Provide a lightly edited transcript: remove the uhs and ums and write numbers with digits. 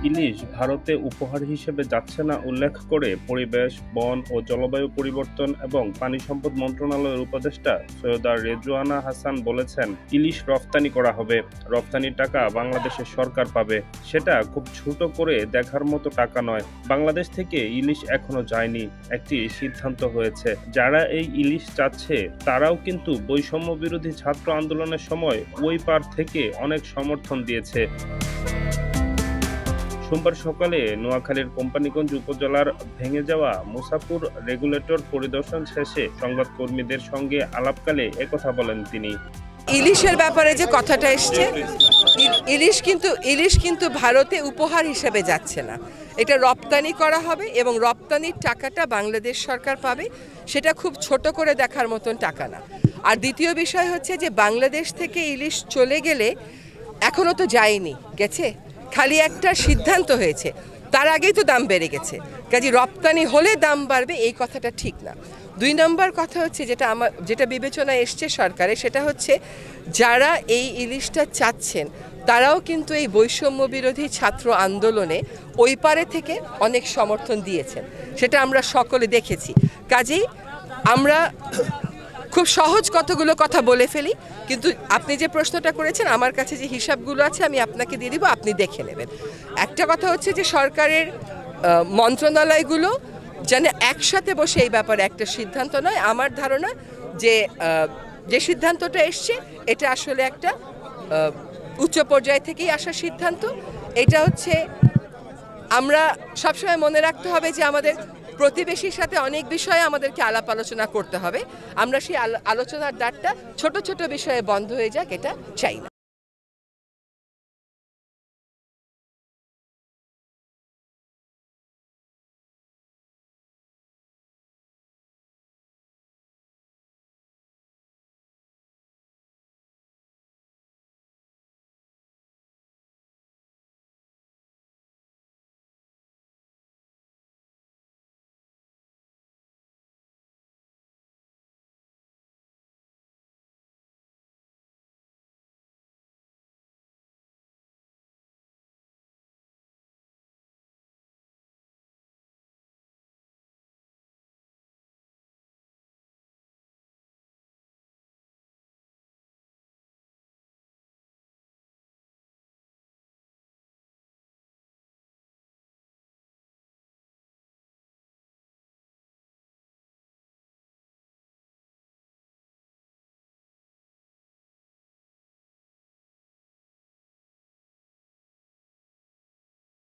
ইলিশ ভারতে উপহার হিসেবে যাচ্ছে না উল্লেখ করে পরিবেশ, বন ও জলবায়ু পরিবর্তন এবং পানি সম্পদ মন্ত্রণালয়ের উপদেষ্টা সৈয়দা রেজওয়ানা হাসান বলেছেন, ইলিশ রফতানি করা হবে। রফতানির টাকা বাংলাদেশের সরকার পাবে। সেটা খুব ছোট করে দেখার মতো টাকা নয়। বাংলাদেশ থেকে ইলিশ এখনো যায়নি, একটি সিদ্ধান্ত হয়েছে। যারা এই ইলিশ চাচ্ছে তারাও কিন্তু বৈষম্য বিরোধী ছাত্র আন্দোলনের সময় ওই পার থেকে অনেক সমর্থন দিয়েছে। সোমবার সকালে নোয়াখালীর কোম্পানীগঞ্জ উপজেলার ভেঙে যাওয়া মুসাপুর রেগুলেটর পরিদর্শন শেষে সংবাদকর্মীদের সঙ্গে আলাপকালে একথা বলেন তিনি। ইলিশের ব্যাপারে যে কথাটা এসছে, ইলিশ কিন্তু ভারতে উপহার হিসেবে যাচ্ছে না, এটা রপ্তানি করা হবে এবং রপ্তানির টাকাটা বাংলাদেশ সরকার পাবে। সেটা খুব ছোট করে দেখার মতন টাকা না। আর দ্বিতীয় বিষয় হচ্ছে যে বাংলাদেশ থেকে ইলিশ চলে গেলে এখনো তো যায়নি, গেছে, খালি একটা সিদ্ধান্ত হয়েছে, তার আগেই তো দাম বেড়ে গেছে। কাজে রপ্তানি হলে দাম বাড়বে এই কথাটা ঠিক না। দুই নম্বর কথা হচ্ছে যেটা বিবেচনায় এসছে সরকারে, সেটা হচ্ছে যারা এই ইলিশটা চাচ্ছেন তারাও কিন্তু এই বৈষম্য বিরোধী ছাত্র আন্দোলনে ওই পারে থেকে অনেক সমর্থন দিয়েছেন, সেটা আমরা সকলে দেখেছি। কাজেই আমরা খুব সহজ কতগুলো কথা বলে ফেলি, কিন্তু আপনি যে প্রশ্নটা করেছেন আমার কাছে যে হিসাবগুলো আছে আমি আপনাকে দিয়ে দিব, আপনি দেখে নেবেন। একটা কথা হচ্ছে যে সরকারের মন্ত্রণালয়গুলো যেন একসাথে বসে এই ব্যাপারে একটা সিদ্ধান্ত নয়। আমার ধারণা যে সিদ্ধান্তটা এসছে এটা আসলে একটা উচ্চ পর্যায় থেকেই আসা সিদ্ধান্ত। এটা হচ্ছে আমরা সবসময় মনে রাখতে হবে যে আমাদের প্রতিবেশীর সাথে অনেক বিষয়ে আমাদেরকে আলাপ আলোচনা করতে হবে। আমরা সেই আলোচনার দ্বারটা ছোট ছোট বিষয়ে বন্ধ হয়ে যাক, এটা চাই না।